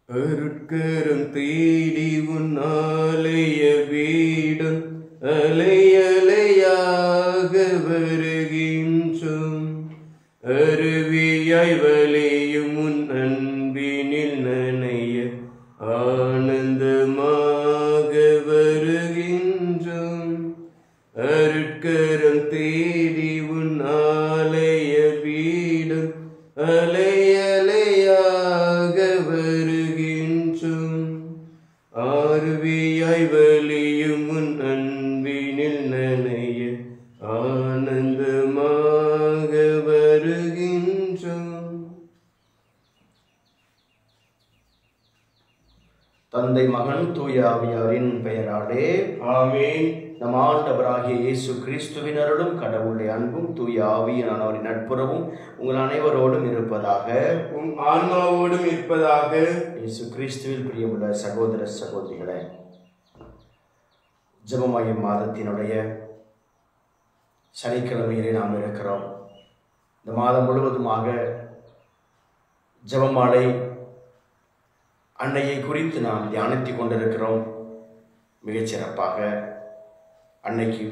அருட்கரம் தேடி உன் ஆலய வீடும் அலை அலையாக வருகின்றோம். அருவியாய் வலியும் உன் அன்பினில் நனைய ஆனந்தமாக வருகின்றோம். அருட்கரம் தேடி உன் ஆலய வீடும் அலை அலையாக வருகின்றோம். ஆர்வியாய் வலியும் உன் அன்பினில் நனைய ஆனந்தமாக வருகின்றோம். தந்தை மகன் தூய ஆவியாரின் பெயராலே ஆமென். நம் ஆண்டவராகிய இயேசு கிறிஸ்துவின் அருளும் கடவுளுடைய அன்பும் தூய ஆவியானவரின் நட்புறவும் உங்கள் அனைவரோடும் இருப்பதாக, உம் ஆன்மாவோடும் இருப்பதாக. இயேசு கிறிஸ்துவில் பிரியமுள்ள சகோதர சகோதரிகளே, ஜெபமயம் மாதத்தினுடைய சனிக்கிழமையிலே நாம் இருக்கிறோம். இந்த மாதம் முழுவதுமாக ஜெபமாலை அன்னையை குறித்து நாம் தியானித்துக் கொண்டிருக்கிறோம். மிகச்சிறப்பாக அன்னைக்கு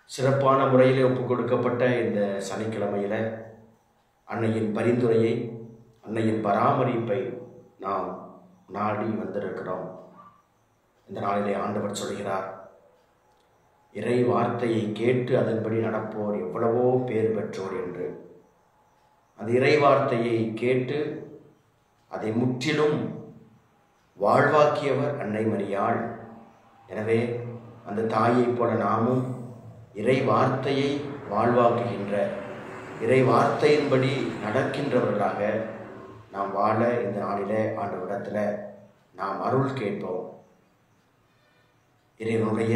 சிறப்பான முறையில் ஒப்புக் கொடுக்கப்பட்ட இந்த சனிக்கிழமையில் அன்னையின் பரிந்துரையை, அன்னையின் பராமரிப்பை நாம் நாடி வந்திருக்கிறோம். இந்த நாளிலே ஆண்டவர் சொல்கிறார், இறை வார்த்தையை கேட்டு அதன்படி நடப்போர் எவ்வளவோ பேர் பெற்றோர் என்று. அந்த இறை வார்த்தையை கேட்டு அதை முற்றிலும் வாழ்வாக்கியவர் அன்னை மரியாள். எனவே அந்த தாயைப் போல நாமும் இறை வார்த்தையை வாழ்வாக்குகின்ற, இறை வார்த்தையின்படி நடக்கின்றவர்களாக நாம் வாழ இந்த நாளிலே ஆண்டவரிடத்தில் நாம் அருள் கேட்போம். இறைவனுடைய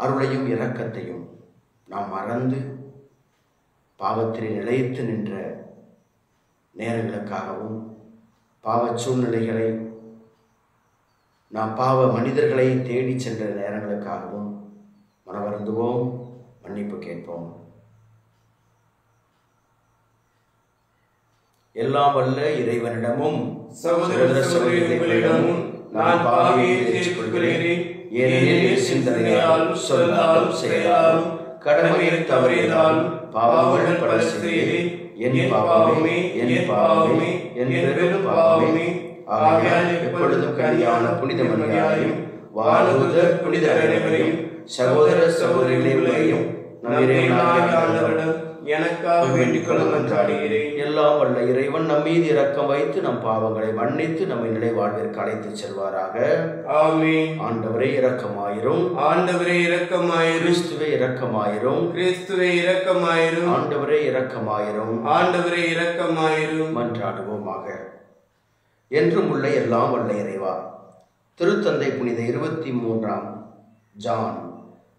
அருளையும் இரக்கத்தையும் நாம் மறந்து பாவத்திலே நிலைத்து நின்ற நேரங்களுக்காகவும், பாவ சூழ்நிலைகளை, நாம் பாவ மனிதர்களை தேடி சென்ற நேரங்களுக்காகவும் மனவருந்துவோம், மன்னிப்பு கேட்போம். எல்லாம் வல்ல இறைவனிடமும் சகோதர சகோதரிகளிடமும் நான் பாவியை ஏற்றுக்கொள்கிறேன். ஏனெனில் சிந்தனையால், சொல்லாலும், செயலாலும், கடமையில் தவறியதாலும் பாவங்கள் பல செய்தேன். என் பாவமே, என் பாவமே, என் பெரும் பாவமே. ஆகையால் எப்பொழுதும் கன்னியான புனித மரியாதையும், வானதூதர் புனித அனைவரையும், சகோதர சகோதரிகளையும் நம் இறைவனாகிய எனக்காக வேண்டிக் கொள்ள மன்றாடுகிறேன். எல்லாம் வல்ல இறைவன் நம் மீது இரக்கம் வைத்து நம் பாவங்களை மன்னித்து நம்மை நிலை வாழ்விற்கு அழைத்துச் செல்வாராக. ஆமென். ஆண்டவரே இரக்கமாயிரும். ஆண்டவரே இரக்கமாயிரும். கிறிஸ்துவே இரக்கமாயிரும். கிறிஸ்துவே இரக்கமாயிரும். ஆண்டவரே இரக்கமாயிரும். ஆண்டவரே இரக்கமாயிரும். மன்றாடுவோமாக. என்றும் உள்ள எல்லாம் வல்ல இறைவா, திருத்தந்தை புனித 23ஆம் ஜான்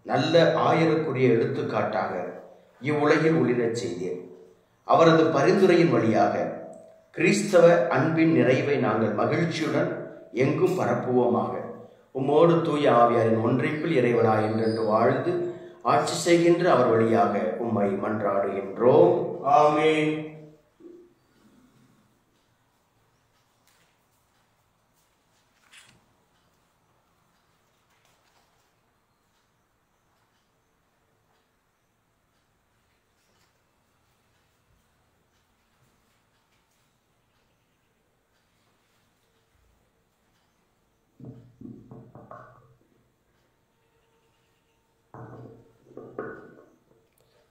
நல்ல ஆயருக்குரிய எடுத்துக்காட்டாக இவ்வுலகில் ஒளிரச் செய்தேன். அவரது பரிந்துரையின் வழியாக கிறிஸ்தவ அன்பின் நிறைவை நாங்கள் மகிழ்ச்சியுடன் எங்கும் பரப்புவோமாக. உம்மோடு தூய ஆவியாரின் ஒன்றிப்பில் இறைவனாய் என்றென்று வாழ்ந்து ஆட்சி செய்கின்ற அவர் வழியாக உம்மை மன்றாடுகின்றோம். ஆமென்.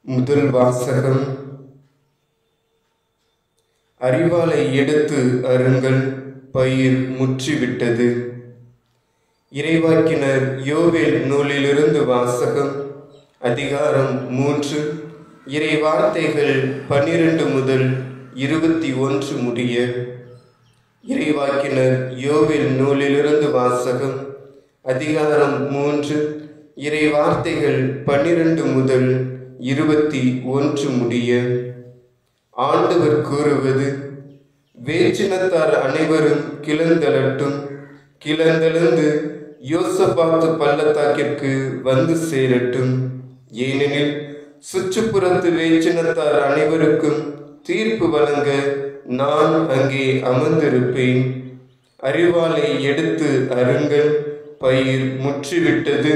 முதல் வாசகம். அறிவாலை எடுத்து அருங்கள், பயிர் முற்றிவிட்டது. இறைவாக்கினர் யோவேல் நூலிலிருந்து வாசகம். அதிகாரம் 3, இறை வார்த்தைகள் 12 முதல் 21 முடிய. இறைவாக்கினர் யோவேல் நூலிலிருந்து வாசகம். அதிகாரம் 3, இறை வார்த்தைகள் 12 முதல் 21 முடிய. ஆண்டவர் கூறுவது, வேற்றினத்தார் அனைவரும் கிளந்தெழட்டும். கிளந்தெழுந்து யோசபாத்து பள்ளத்தாக்கிற்கு வந்து சேரட்டும். ஏனெனில் சுற்றுப்புறத்து வேற்றினத்தார் அனைவருக்கும் தீர்ப்பு வழங்க நான் அங்கே அமர்ந்திருப்பேன். அரிவாளை எடுத்து அருங்கள், பயிர் முற்றிவிட்டது.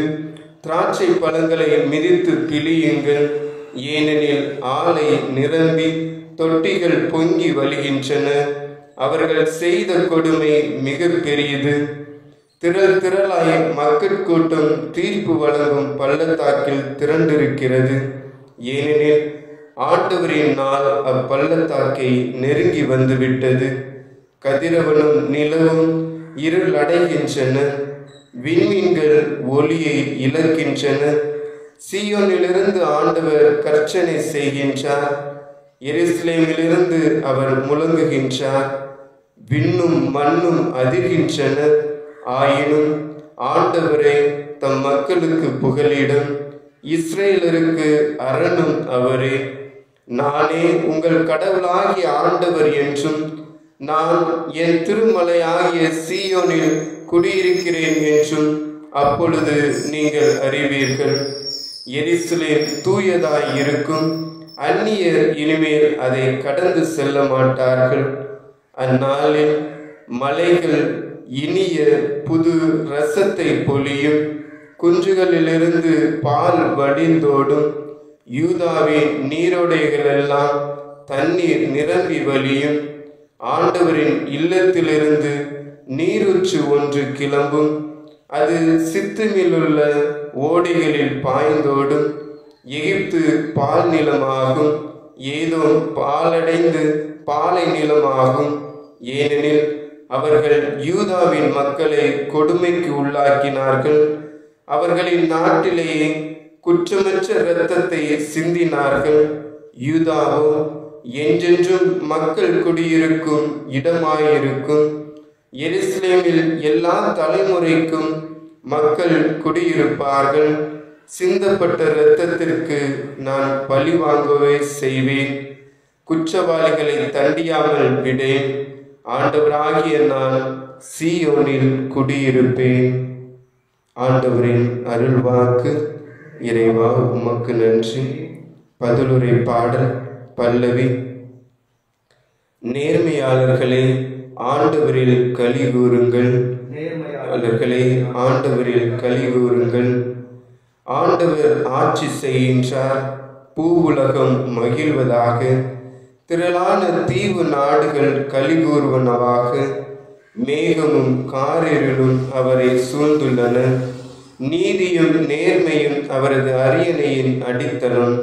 திராட்சை பழங்களை மிதித்து பிழியுங்கள், ஏனெனில் ஆலை நிரம்பி தொட்டிகள் பொங்கி வழிகின்றன. அவர்கள் செய்த கொடுமை மிக பெரியது. திரள் திரளாய் மக்கட்கூட்டம் தீர்ப்பு வழங்கும் பள்ளத்தாக்கில் திரண்டிருக்கிறது. ஏனெனில் ஆண்டவரின் நாள் அப்பள்ளத்தாக்கை நெருங்கி வந்துவிட்டது. கதிரவனும் நிலவும் இருள் அடைகின்றன, விண்மீன்கள் ஒளியை இழக்கின்றன. சீயோனிலிருந்து ஆண்டவர் கர்ச்சனை செய்கின்றார், எருசலேமிலிருந்து அவர் முழங்குகின்றார். விண்ணும் மண்ணும் அதிர்கின்றன. ஆயினும் ஆண்டவரே தம் மக்களுக்கு புகலிடம், இஸ்ரேலருக்கு அரணும் அவரே. நானே உங்கள் கடவுளாகிய ஆண்டவர் என்றும், நான் என் திருமலையாகிய சீயோனில் குடியிருக்கிறேன் என்றும் அப்பொழுது நீங்கள் அறிவீர்கள். எருசலேம் தூயதாய் இருக்கும், அந்நியர் இனிமேல் அதை கடந்து செல்ல மாட்டார்கள். அந்நாளில் மலைகள் இனிய புது இரசத்தை பொழியும், குன்றுகளிலிருந்து பால் வடிந்தோடும். யூதாவின் நீரோடைகளெல்லாம் தண்ணீர் நிரம்பி வழியும். ஆண்டவரின் இல்லத்திலிருந்து நீரூற்று ஒன்று கிளம்பும், அது சித்துமிலுள்ள ஓடைகளில் பாய்ந்தோடும். எகிப்து பால் நிலமாகும், ஏதோ பாலடைந்து பாலை நிலமாகும். ஏனெனில் அவர்கள் யூதாவின் மக்களை கொடுமைக்கு உள்ளாக்கினார்கள், அவர்களின் நாட்டிலேயே குற்றமற்ற இரத்தத்தை சிந்தினார்கள். யூதாவோ என்றென்றும் மக்கள் குடியிருக்கும் இடமாயிருக்கும். எருசலேமில் எல்லா தலைமுறைக்கும் மக்கள் குடியிருப்பார்கள். சிந்தப்பட்ட இரத்தத்திற்கு நான் பழி வாங்கவே செய்வேன், குற்றவாளிகளை தண்டியாமல் விடேன். ஆண்டவராகிய நான் சீயோனில் குடியிருப்பேன். ஆண்டவரின் அருள்வாக்கு. இறைவா உமக்கு நன்றி. பதிலுரை பாடல் பல்லவி. நேர்மையாளர்களே ஆண்டவரில் களி கூறுங்கள், நேர்மையாளர்களே ஆண்டவரில் களி கூறுங்கள். ஆண்டவர் ஆட்சி செய்கின்றார், பூவுலகம் மகிழ்வதாக. திரளான தீவு நாடுகள் களி கூறுவனவாக. மேகமும் காரிருளும் அவரை சூழ்ந்துள்ளன. நீதியும் நேர்மையும் அவரது அரியணையின் அடித்தளம்.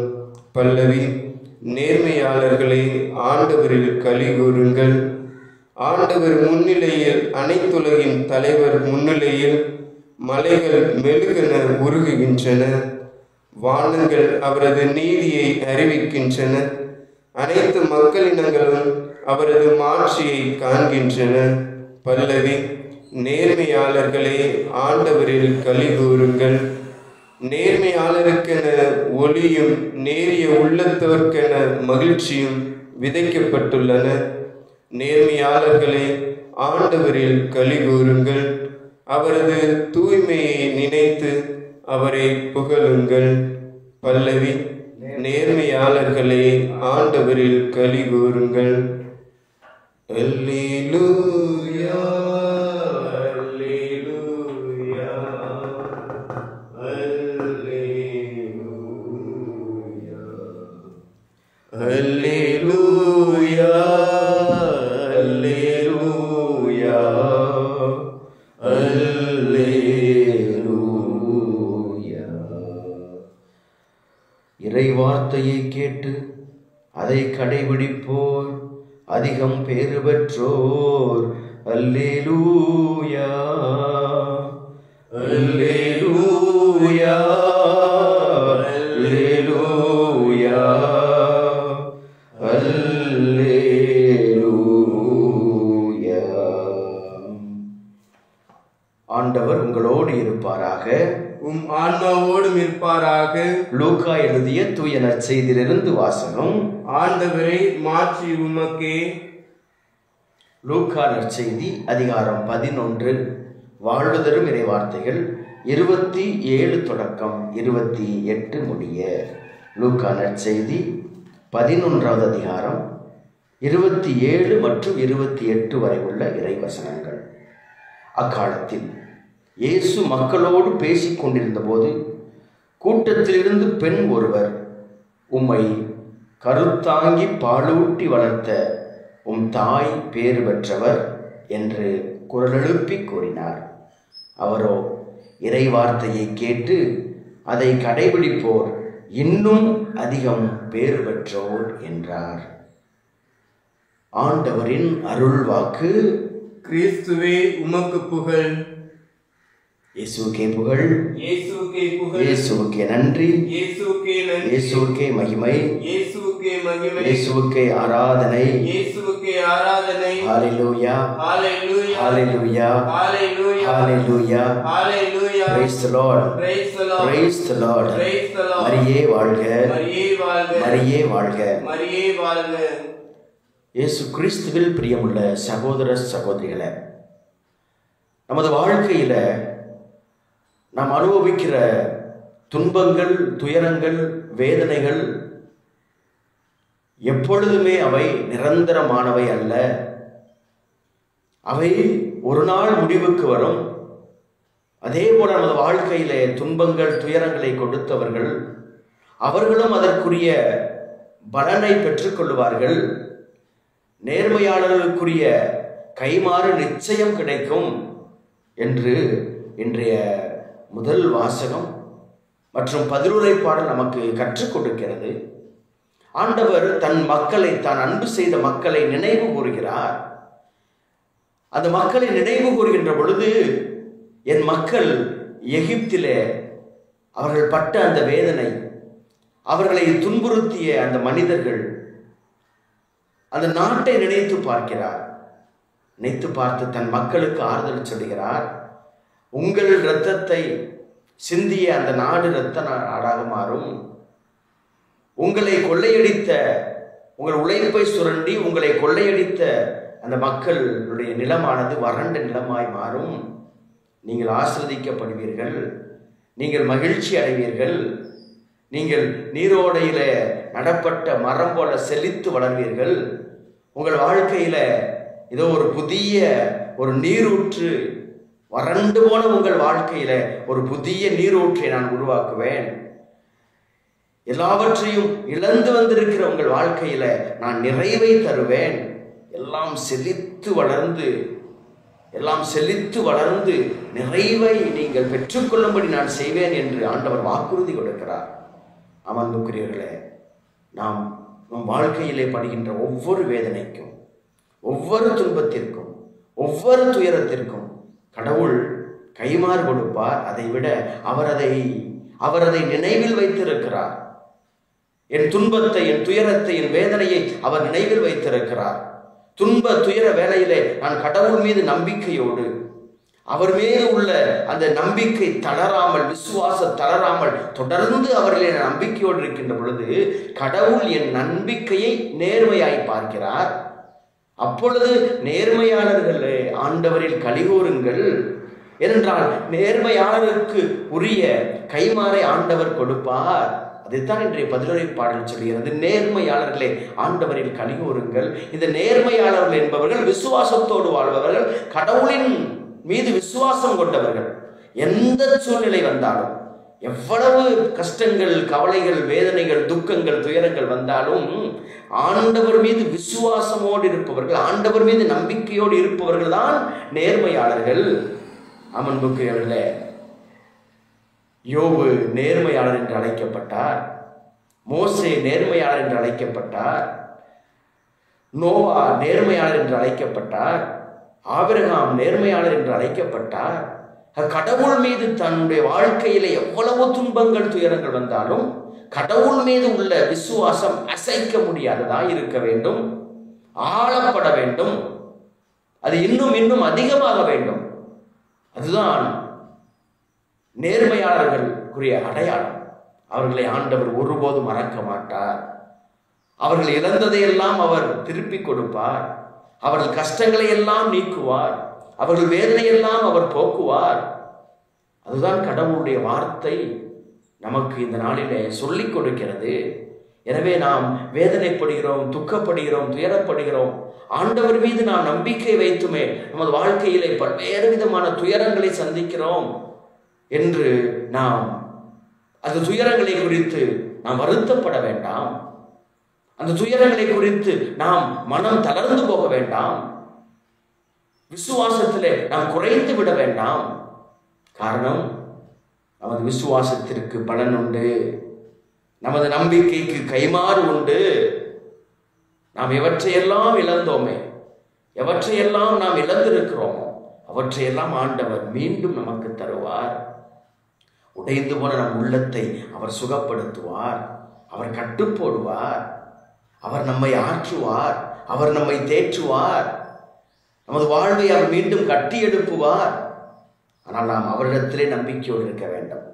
பல்லவி. நேர்மையாளர்களே ஆண்டவரில் களி கூறுங்கள். ஆண்டவர் முன்னிலையில், அனைத்துலகின் தலைவர் முன்னிலையில் மலைகள் மெழுகென உருகுகின்றன. வானங்கள் அவரது நீதியை அறிவிக்கின்றன. அனைத்து மக்களினங்களும் அவரது மாட்சியை காண்கின்றன. பல்லவி. நேர்மையாளர்களே ஆண்டவரில் களி கூறுங்கள். நேர்மையாளருக்கென ஒளியும் நேரிய உள்ளத்தோர்க்கென மகிழ்ச்சியும் விதைக்கப்பட்டுள்ளன. நேர்மையாளர்களே ஆண்டவரில் களி கூறுங்கள். அவரது தூய்மையை நினைத்து அவரை புகழுங்கள். பல்லவி. நேர்மையாளர்களே ஆண்டவரில் களி கூறுங்கள். அல்லேலூயா, அல்லேலூயா, அல்லேலூயா, அல்லேலூயா, அல்லேலூயா, அல்லேலூயா. இறை வார்த்தையை கேட்டு அதை கடைபிடிப்போர் அதிகம் பேறு பெற்றோர். அல்லேலூயா, அல்லேலூயா, அல்லேலூயா, அல்லேலூயா. ஆண்டவர் உங்களோடு இருப்பாராக, உம் ஆன்மாவோடும் இருப்பாராக. லூக்கா எழுதிய தூய நற்செய்தியிலிருந்து வாசகம். ஆண்டவரை மாற்றி உமக்கே. லூக்கா நற்செய்தி அதிகாரம் 11. வாழ்வுதரும் இறை வார்த்தைகள் 27 தொடக்கம் 28 முடிய. லூக்கா நற்செய்தி 11வது அதிகாரம் 27 மற்றும் 28 வரை உள்ள இறை வசனங்கள். அக்காலத்தில் இயேசு மக்களோடு பேசிக் கொண்டிருந்த போது கூட்டத்திலிருந்து பெண் ஒருவர், உம்மை கருத்தாங்கி பாலூட்டி வளர்த்த உம் தாய் பேறு பெற்றவர் என்று குரலெழுப்பி கூறினார். அவரோ இறை வார்த்தையை கேட்டு அதை கடைபிடிப்போர் இன்னும் அதிகம் பேறு பெற்றோர் என்றார். ஆண்டவரின் அருள் வாக்கு. கிறிஸ்துவே உமக்கு புகழ். இயேசுவுக்கே புகழ். இயேசுவுக்கே புகழ். இயேசுவுக்கே நன்றி. இயேசுவுக்கே நன்றி. இயேசுவுக்கே மகிமை. இயேசுவுக்கே மகிமை. இயேசுவுக்கே ஆராதனை. இயேசுவுக்கே ஆராதனை. ஹalleluya. ஹalleluya. ஹalleluya. ஹalleluya. ஹalleluya. ஹalleluya. Praise the Lord. Praise the Lord. Praise the Lord. Praise the Lord. மரியே வாழ்க. மரியே வாழ்க. மரியே வாழ்க. மரியே வாழ்க. இயேசு கிறிஸ்துவில் பிரியமுள்ள சகோதர சகோதரிகளே, நமது வாழ்க்கையில நாம் அனுபவிக்கிற துன்பங்கள், துயரங்கள், வேதனைகள் எப்பொழுதுமே அவை நிரந்தரமானவை அல்ல. அவை ஒரு நாள் முடிவுக்கு வரும். அதே போல நமது வாழ்க்கையிலே துன்பங்கள், துயரங்களை கொடுத்தவர்கள் அவர்களும் அதற்குரிய பலனை பெற்றுக்கொள்வார்கள். நேர்மையாளர்களுக்குரிய கைமாறு நிச்சயம் கிடைக்கும் என்று இன்றைய முதல் வாசகம் மற்றும் பதிலுரை பாடல் நமக்கு கற்றுக் கொடுக்கிறது. ஆண்டவர் தன் மக்களை, தான் அன்பு செய்த மக்களை நினைவு கூறுகிறார். அந்த மக்களை நினைவு கூறுகின்ற பொழுது, என் மக்கள் எகிப்திலே அவர்கள் பட்ட அந்த வேதனை, அவர்களை துன்புறுத்திய அந்த மனிதர்கள், அந்த நாட்டை நினைத்து பார்க்கிறார். நினைத்து பார்த்து தன் மக்களுக்கு ஆறுதல் சொல்கிறார். உங்கள் இரத்தத்தை சிந்திய அந்த நாடு இரத்த நாடாக மாறும். உங்களை கொள்ளையடித்த, உங்கள் உழைப்பை சுரண்டி உங்களை கொள்ளையடித்த அந்த மக்களுடைய நிலமானது வறண்ட நிலமாய் மாறும். நீங்கள் ஆசீர்வதிக்கப்படுவீர்கள், நீங்கள் மகிழ்ச்சி அடைவீர்கள், நீங்கள் நீரோடையில நடப்பட்ட மரம் போல செழித்து வளர்வீர்கள். உங்கள் வாழ்க்கையில ஏதோ ஒரு புதிய ஒரு நீரூற்று, வறண்டு போன உங்கள் வாழ்க்கையில ஒரு புதிய நீரூற்றை நான் உருவாக்குவேன். எல்லாவற்றையும் இழந்து வந்திருக்கிற உங்கள் வாழ்க்கையில நான் நிறைவை தருவேன். எல்லாம் செழித்து வளர்ந்து நிறைவை நீங்கள் பெற்றுக்கொள்ளும்படி நான் செய்வேன் என்று ஆண்டவர் வாக்குறுதி கொடுக்கிறார். அமர்ந்துக்குரியவர்களே, நாம் நம் வாழ்க்கையிலே படுகின்ற ஒவ்வொரு வேதனைக்கும், ஒவ்வொரு துன்பத்திற்கும், ஒவ்வொரு துயரத்திற்கும் கடவுள் கைமாறு கொடுப்பார். அதை விட அவர் அதை நினைவில் வைத்திருக்கிறார். என் துன்பத்தை, என் துயரத்தை, என் வேதனையை அவர் நினைவில் வைத்திருக்கிறார். துன்ப துயர வேளையிலே நான் கடவுள் மீது நம்பிக்கையோடு, அவர் மீது உள்ள அந்த நம்பிக்கை தளராமல், விசுவாசம் தளராமல் தொடர்ந்து அவர்களே நம்பிக்கையோடு இருக்கின்ற பொழுது கடவுள் என் நம்பிக்கையை நேர்மையாய் பார்க்கிறார். அப்பொழுது நேர்மையாளர்களே, ஆண்டவரில் கலிகூறுங்கள். ஏனென்றால் நேர்மையாளருக்கு உரிய கைமாறை ஆண்டவர் கொடுப்பார். அதைத்தான் இன்றைய பதிலுரை பாடல் சொல்கிறது. நேர்மையாளர்களே, ஆண்டவரில் கலிகூறுங்கள். இந்த நேர்மையாளர்கள் என்பவர்கள் விசுவாசத்தோடு வாழ்பவர்கள், கடவுளின் மீது விசுவாசம் கொண்டவர்கள். எந்த சூழ்நிலை வந்தாலும், எவ்வளவு கஷ்டங்கள், கவலைகள், வேதனைகள், துக்கங்கள், துயரங்கள் வந்தாலும் ஆண்டவர் மீது விசுவாசமோடு இருப்பவர்கள், ஆண்டவர் மீது நம்பிக்கையோடு இருப்பவர்கள் தான் நேர்மையாளர்கள். அமன்புக்குரியவர்களே, யோபு நேர்மையாளர் என்று அழைக்கப்பட்டார். மோசே நேர்மையாளர் என்று அழைக்கப்பட்டார். நோவா நேர்மையாளர் என்று அழைக்கப்பட்டார். ஆபிரகாம் நேர்மையாளர் என்று அழைக்கப்பட்டார். கடவுள் மீது தன்னுடைய வாழ்க்கையில எவ்வளவு துன்பங்கள், துயரங்கள் வந்தாலும் கடவுள் மீது உள்ள விசுவாசம் அசைக்க முடியாததா இருக்க வேண்டும், ஆளப்பட வேண்டும். அது இன்னும் இன்னும் அதிகமாக வேண்டும். அதுதான் நேர்மையாளர்களுக்குரிய அடையாளம். அவர்களை ஆண்டவர் ஒருபோதும் மறக்க மாட்டார். அவர்கள் இழந்ததையெல்லாம் அவர் திருப்பி கொடுப்பார். அவர்கள் கஷ்டங்களை எல்லாம் நீக்குவார். அவர்கள் வேதனையெல்லாம் அவர் போக்குவார். அதுதான் கடவுளுடைய வார்த்தை நமக்கு இந்த நாளிலே சொல்லிக் கொடுக்கிறது. எனவே நாம் வேதனைப்படுகிறோம், துக்கப்படுகிறோம், துயரப்படுகிறோம். ஆண்டவர் மீது நாம் நம்பிக்கை வைத்துமே நமது வாழ்க்கையிலே பல்வேறு விதமான துயரங்களை சந்திக்கிறோம் என்று நாம் அந்த துயரங்களை குறித்து நாம் வருத்தப்பட வேண்டாம். அந்த துயரங்களை குறித்து நாம் மனம் தளர்ந்து போக வேண்டாம். விசுவாசத்திலே நாம் குறைந்து விட வேண்டாம். காரணம், நமது விசுவாசத்திற்கு பலன் உண்டு, நமது நம்பிக்கைக்கு கைமாறு உண்டு. நாம் எவற்றையெல்லாம் இழந்தோமே, எவற்றையெல்லாம் நாம் இழந்திருக்கிறோமோ அவற்றையெல்லாம் ஆண்டவர் மீண்டும் நமக்கு தருவார். உடைந்து போன நம் உள்ளத்தை அவர் சுகப்படுத்துவார், அவர் கட்டுப்போடுவார், அவர் நம்மை ஆற்றுவார், அவர் நம்மை தேற்றுவார், நமது வாழ்வை அவர் மீண்டும் கட்டி எழுப்புவார். ஆனால் நாம் அவரிடத்திலே நம்பிக்கையோடு இருக்க வேண்டும்.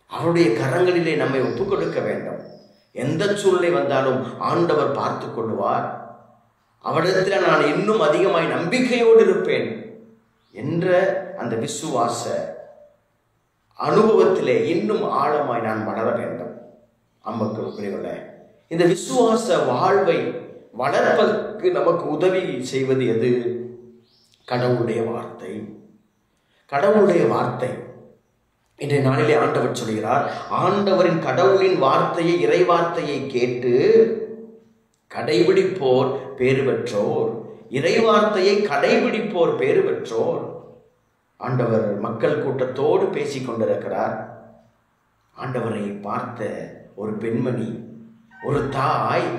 அவருடைய கரங்களிலே நம்மை ஒப்புக் கொடுக்க வேண்டும். எந்த சூழ்நிலை வந்தாலும் ஆண்டவர் பார்த்து கொள்வார். அவரிடத்தில் நான் இன்னும் அதிகமாய் நம்பிக்கையோடு இருப்பேன் என்ற அந்த விசுவாச அனுபவத்திலே இன்னும் ஆழமாய் நான் வளர வேண்டும். அம்புக்குரியவர்களே, இந்த விசுவாச வாழ்வை வளர்ப்பதற்கு நமக்கு உதவி செய்வது எது? கடவுளுடைய வார்த்தை. கடவுளுடைய வார்த்தை. இன்றைய நாளிலே ஆண்டவர் சொல்கிறார், ஆண்டவரின் கடவுளின் வார்த்தையை, இறை வார்த்தையை கேட்டு கடைபிடிப்போர் பேறு பெற்றோர். இறை வார்த்தையை கடைபிடிப்போர் பேறு பெற்றோர். ஆண்டவர் மக்கள் கூட்டத்தோடு பேசிக் கொண்டிருக்கிறார். ஆண்டவரை பார்த்த ஒரு பெண்மணி, ஒரு தாய்,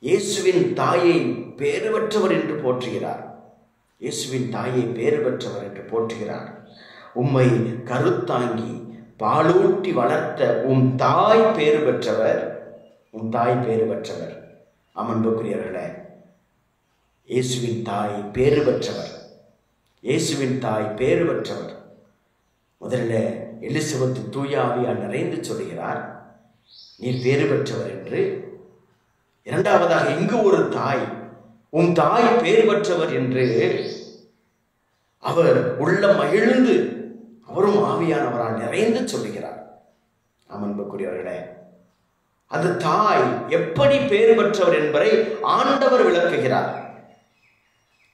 இயேசுவின் தாயை பேறு பெற்றவர் என்று போற்றுகிறார். இயேசுவின் தாயை பேறு பெற்றவர் என்று போற்றுகிறார். உம்மை கருத்தாங்கி பாலூட்டி வளர்த்த உம் தாய் பேறு பெற்றவர், உம் தாய் பேறு பெற்றவர். அமர்ந்துக்குரியவர்களே, இயேசுவின் தாய் பேறு பெற்றவர், இயேசுவின் தாய் பேறு பெற்றவர். முதல்ல எலிசபெத் தூயாவியால் நிறைந்து சொல்கிறார், நீர் பேறு பெற்றவர் என்று. இரண்டாவதாக இங்கு ஒரு தாய், உம் தாய் பேறு பெற்றவர் என்று அவர் உள்ள மகிழ்ந்து அவரும் ஆவியானவரால் நிறைந்து சொல்லுகிறார். அன்புக்குரியவர்களே, அந்த தாய் எப்படி பேறு பெற்றவர் என்பதை ஆண்டவர் விளக்குகிறார்.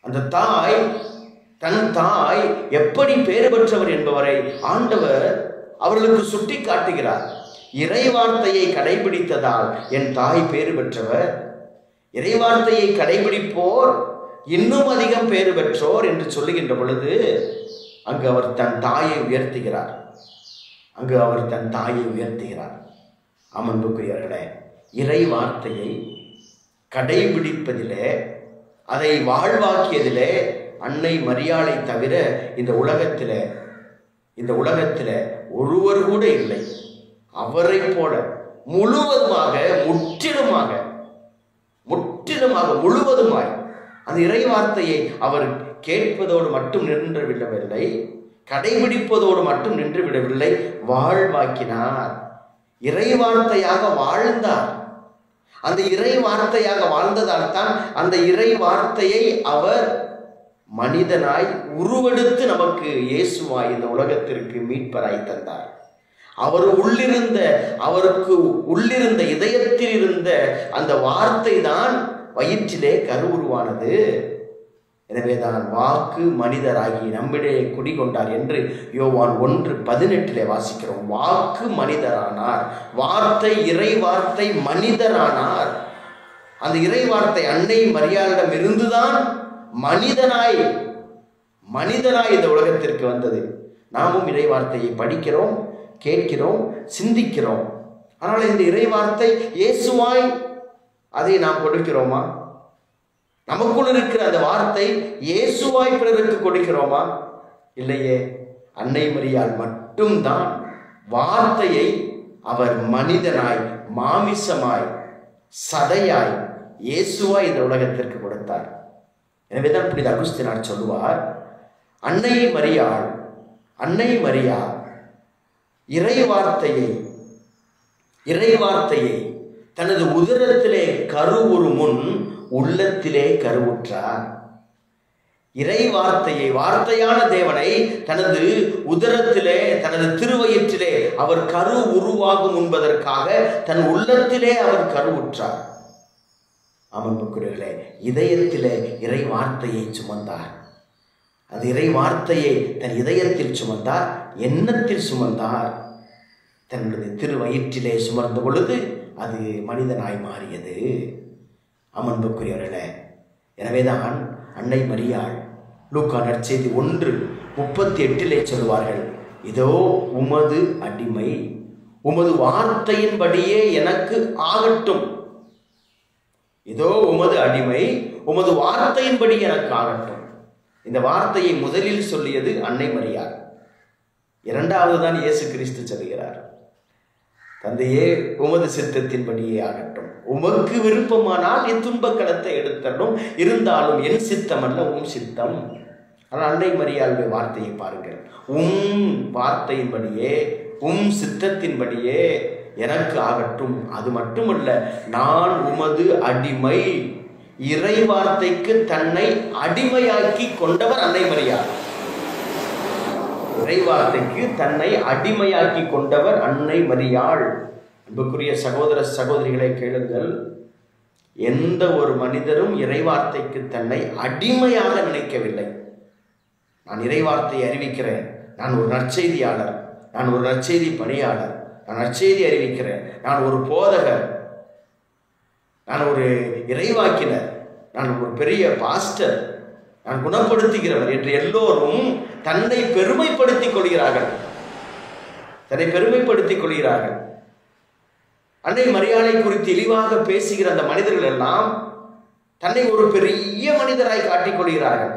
அந்த தாய், தன் தாய் எப்படி பேறு பெற்றவர் என்பவரை ஆண்டவர் அவர்களுக்கு சுட்டி காட்டுகிறார். இறை வார்த்தையை கடைபிடித்ததால் என் தாய் பேறு பெற்றவர், இறை வார்த்தையை கடைபிடிப்போர் இன்னும் அதிகம் பேறு பெற்றோர் என்று சொல்லுகின்ற பொழுது அங்கு அவர் தன் தாயை உயர்த்துகிறார். அங்கு அவர் தன் தாயை உயர்த்துகிறார். அமர்ந்துக்குரியவர்களே, இறை வார்த்தையை கடைபிடிப்பதிலே, அதை வாழ்வாக்கியதிலே அன்னை மரியாளை தவிர இந்த உலகத்தில ஒருவர் கூட இல்லை. அவரை போல முழுவதுமாக, முழுவதுமாய் அந்த இறை வார்த்தையை அவர் கேட்பதோடு மட்டும் நின்று விடவில்லை, கடைபிடிப்பதோடு மட்டும் நின்று விடவில்லை, வாழ்வாக்கினார். இறை வார்த்தையாக வாழ்ந்தார். அந்த இறை வார்த்தையாக வாழ்ந்ததால் தான் அந்த இறை வார்த்தையை அவர் மனிதனாய் உருவெடுத்து நமக்கு இயேசுவாய் இந்த உலகத்திற்கு மீட்பராய் தந்தார். அவருக்கு உள்ளிருந்த இதயத்தில் இருந்த அந்த வார்த்தை தான் வயிற்றிலே கருவுருவானது. எனவேதான் வாக்கு மனிதராகி நம்மிடையே குடிகொண்டார் என்று யோவான் 1:18 வாசிக்கிறோம். வாக்கு மனிதரானார், வார்த்தை, இறை வார்த்தை மனிதரானார். அந்த இறை வார்த்தை அன்னை மரியாளிடம் இருந்துதான் மனிதனாய் இந்த உலகத்திற்கு வந்தது. நாமும் இறை வார்த்தையை படிக்கிறோம், கேட்கிறோம், சிந்திக்கிறோம். ஆனால் இந்த இறை வார்த்தை இயேசுவாய் அதை நாம் கொடுக்கிறோமா? நமக்குள் இருக்கிற அந்த வார்த்தை இயேசுவாய் பிறருக்கு கொடுக்கிறோமா? இல்லையே. அன்னை மரியாள் மட்டும்தான் வார்த்தையை அவர் மனிதனாய், மாமிசமாய், சதையாய், இயேசுவாய் இந்த உலகத்திற்கு கொடுத்தார். எனவேதான் புனித அகுஸ்தினார் சொல்லுவார், அன்னை மரியாள் இறை வார்த்தையை தனது உதரத்திலே கருவுறு முன் உள்ளத்திலே கருவுற்றார். இறை வார்த்தையை, வார்த்தையான தேவனை தனது உதரத்திலே, தனது திருவயிற்றிலே அவர் கரு உருவாகும் என்பதற்காக தன் உள்ளத்திலே அவர் கருவுற்றார். அமர்வுக்குரியவர்களே, இதயத்திலே இறை வார்த்தையை சுமந்தார். அது இறை வார்த்தையை தன் இதயத்தில் சுமந்தார், எண்ணத்தில் சுமந்தார். தன்னுடைய திருவயிற்றிலே சுமர்ந்த பொழுது அது மனிதனாய் மாறியது. அமர்வுக்குரியவர்களே, எனவேதான் அன்னை மரியாள் லூக்கா நற்செய்தி 1:38 சொல்வார்கள், இதோ உமது அடிமை, உமது வார்த்தையின்படியே எனக்கு ஆகட்டும். இதோ உமது அடிமை, உமது வார்த்தையின்படி எனக்கு ஆகட்டும். இந்த வார்த்தையை முதலில் சொல்லியது அன்னை மரியாள். இரண்டாவது தான் இயேசு கிறிஸ்து சொல்கிறார், தந்தையே உமது சித்தத்தின்படியே ஆகட்டும். உமக்கு விருப்பமானால் என் துன்பக்கடத்தை எடுத்தரும், இருந்தாலும் என் சித்தம் அல்ல உம் சித்தம். ஆனால் அன்னை மரியாளுடைய வார்த்தையை பாருங்கள், உம் வார்த்தையின்படியே, உம் சித்தத்தின்படியே எனக்கு ஆகட்டும். அது மட்டுமல்ல, நான் உமது அடிமை. இறை வார்த்தைக்கு தன்னை அடிமையாக்கி கொண்டவர் அன்னை மரியாள். இறை வார்த்தைக்கு தன்னை அடிமையாக்கி கொண்டவர் அன்னை மரியாள். அன்புக்குரிய சகோதர சகோதரிகளை கேளுங்கள், எந்த ஒரு மனிதரும் இறைவார்த்தைக்கு தன்னை அடிமையாக நினைக்கவில்லை. நான் இறைவார்த்தையை அறிவிக்கிறேன், நான் ஒரு நற்செய்தியாளர், நான் ஒரு நற்செய்தி பணியாளர், நான் நற்செய்தி அறிவிக்கிறேன், நான் ஒரு போதகர், நான் ஒரு இறைவாக்கினர், நான் ஒரு பெரிய பாஸ்டர், நான் குணப்படுத்துகிறவர் என்று எல்லோரும் தன்னை பெருமைப்படுத்திக் கொள்கிறார்கள். தன்னை பெருமைப்படுத்திக் கொள்கிறார்கள். அன்னை மரியாளை குறித்து இழிவாக பேசுகிற அந்த மனிதர்கள் எல்லாம் தன்னை ஒரு பெரிய மனிதராய் காட்டிக் கொள்கிறார்கள்.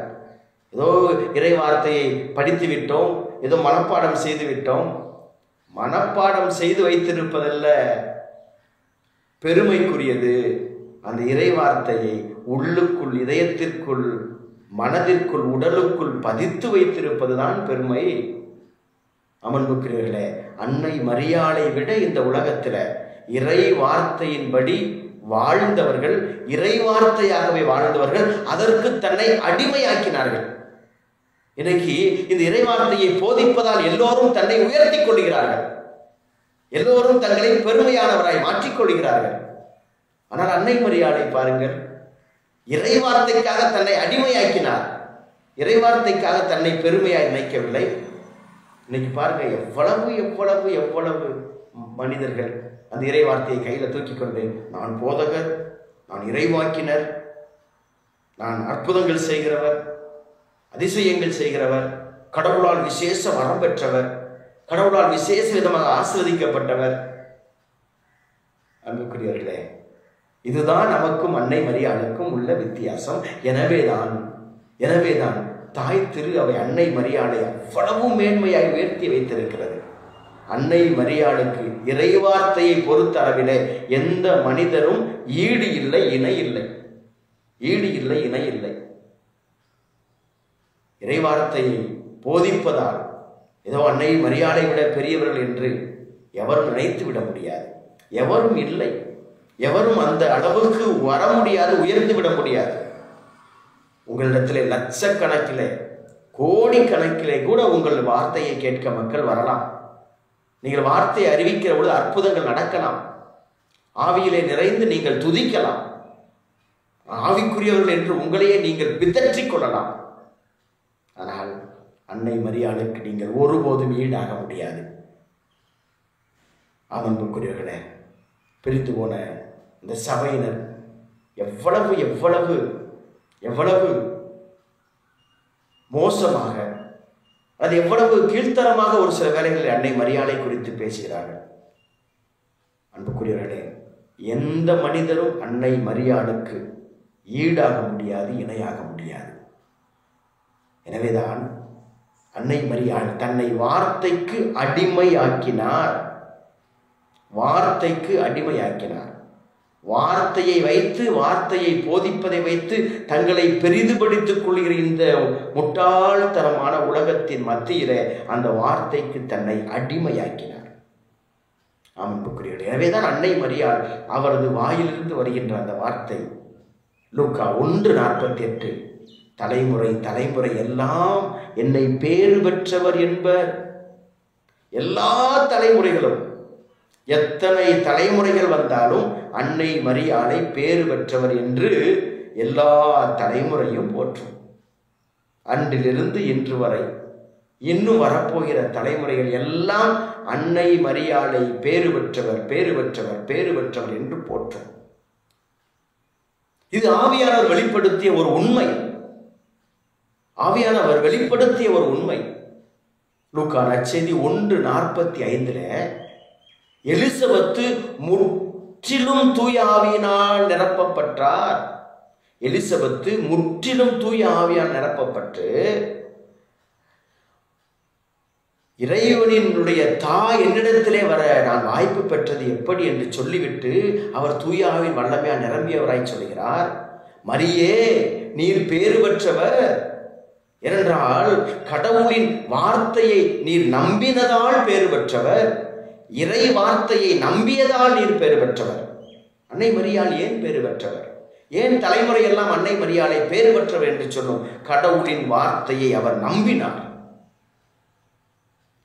ஏதோ இறை வார்த்தையை படித்து விட்டோம், ஏதோ மனப்பாடம் செய்து விட்டோம். மனப்பாடம் செய்து வைத்திருப்பதல்ல பெருமைக்குரியது, அந்த இறை வார்த்தையை உள்ளுக்குள், இதயத்திற்குள், மனதிற்குள், உடலுக்குள் பதித்து வைத்திருப்பதுதான் பெருமை. அமர்வுக்குரியவர்களே, அன்னை மரியாளை விட இந்த உலகத்தில் இறை வார்த்தையின்படி வாழ்ந்தவர்கள், இறை வார்த்தையாகவே வாழ்ந்தவர்கள், அதற்கு தன்னை அடிமையாக்கினார்கள். இன்னைக்கு இந்த இறை வார்த்தையை போதிப்பதால் எல்லோரும் தன்னை உயர்த்தி கொள்கிறார்கள், எல்லோரும் தங்களை பெருமையானவராய் மாற்றிக்கொள்கிறார்கள். ஆனால் அன்னை மரியாளை பாருங்கள், இறை வார்த்தைக்காக தன்னை அடிமையாக்கினார், இறை வார்த்தைக்காக தன்னை பெருமையாய் நினைக்கவில்லை. இன்னைக்கு பாருங்க, எவ்வளவு எவ்வளவு எவ்வளவு மனிதர்கள் அந்த இறை வார்த்தையை கையில் தூக்கி கொண்டு, நான் போதகர், நான் இறைவாக்கினர், நான் அற்புதங்கள் செய்கிறவர், அதிசயங்கள் செய்கிறவர், கடவுளால் விசேஷ வரம் பெற்றவர், கடவுளால் விசேஷ விதமாக ஆசீர்வதிக்கப்பட்டவர். அன்புக்குரியவர்களே, இதுதான் நமக்கும் அன்னை மரியாளுக்கும் உள்ள வித்தியாசம். எனவேதான் தாய் திரு அவை அன்னை மரியாளை அவ்வளவு மேன்மையாய் உயர்த்தி வைத்திருக்கிறது. அன்னை மரியாளுக்கு இறைவார்த்தையை பொறுத்த அளவிலே எந்த மனிதரும் ஈடு இல்லை, இணை இல்லை. ஈடு இல்லை, இணை இல்லை. இறைவார்த்தையை போதிப்பதால் ஏதோ அன்னை மரியாளை விட பெரியவர்கள் என்று எவரும் நினைத்து விட முடியாது. எவரும் இல்லை, எவரும் அந்த அளவுக்கு வர முடியாது, உயர்ந்து விட முடியாது. உங்களிடத்திலே லட்சக்கணக்கிலே, கோடிக்கணக்கிலே கூட உங்கள் வார்த்தையை கேட்க மக்கள் வரலாம். நீங்கள் வார்த்தையை அறிவிக்கிற பொழுது அற்புதங்கள் நடக்கலாம். ஆவியிலே நிறைந்து நீங்கள் துதிக்கலாம். ஆவிக்குரியவர்கள் என்று உங்களையே நீங்கள் பிதற்றிக் கொள்ளலாம். ஆனால் அன்னை மரியாளுக்கு நீங்கள் ஒருபோதும் ஈடாக முடியாது. அன்புக்குரியவர்களே, பிரித்து போன இந்த சபையினர் எவ்வளவு எவ்வளவு எவ்வளவு மோசமாக, அது எவ்வளவு கீழ்த்தரமாக ஒரு சில வேளைகளில் அன்னை மரியாளை குறித்து பேசுகிறார்கள். அன்புக்குரியவர்களே, எந்த மனிதரும் அன்னை மரியாளுக்கு ஈடாக முடியாது, இணையாக முடியாது. எனவேதான் அன்னை மரியாள் தன்னை வார்த்தைக்கு அடிமையாக்கினார். வார்த்தைக்கு அடிமையாக்கினார். வார்த்தையை வைத்து, வார்த்தையை போதிப்பதை வைத்து தங்களை பெரிதுபடுத்திக் கொள்கிற இந்த முட்டாள்தனமான உலகத்தின் மத்தியிலே அந்த வார்த்தைக்கு தன்னை அடிமையாக்கினார். அன்புக்குரியவர்களே, எனவேதான் அன்னை மரியாள் அவரது வாயிலிருந்து வருகின்ற அந்த வார்த்தை லூக்கா 1:48, தலைமுறை தலைமுறை எல்லாம் என்னை பேறு பெற்றவர் என்பர். எல்லா தலைமுறைகளும், எத்தனை தலைமுறைகள் வந்தாலும் அன்னை மரியாளை பேறு பெற்றவர் என்று எல்லா தலைமுறையும் போற்றும். அன்றிலிருந்து இன்று வரை இன்னும் வரப்போகிற தலைமுறைகள் எல்லாம் அன்னை மரியாளை பேறு பெற்றவர் பேறு பெற்றவர் பேறு பெற்றவர் என்று போற்றும். இது ஆவியானவர் வெளிப்படுத்திய ஒரு உண்மை. ஆவியானவர் வெளிப்படுத்திய ஒரு உண்மை. லூக்கா நற்செய்தி 1:45 எலிசபெத்து முற்றிலும் தூய ஆவியினால் நிரப்பப்பட்டார். எலிசபெத்து முற்றிலும் தூய ஆவியால் நிரப்பப்பட்டு இறைவனினுடைய தாய் என்னிடத்திலே வர நான் வாய்ப்பு பெற்றது எப்படி என்று சொல்லிவிட்டு அவர் தூய ஆவியின் வல்லமையால் நிரம்பியவராய் சொல்கிறார், மரியே நீர் பேறு பெற்றவர், ஏனென்றால் கடவுளின் வார்த்தையை நீர் நம்பினதால் பேறு பெற்றவர், இறை வார்த்தையை நம்பியதால் நீர் பேறு பெற்றவர். அன்னை மரியாள் ஏன் பேறு பெற்றவர்? ஏன் தலைமுறை எல்லாம் அன்னை மரியாளை பேறு பெற்றவர் என்று சொன்னோம்? கடவுளின் வார்த்தையை அவர் நம்பினார்.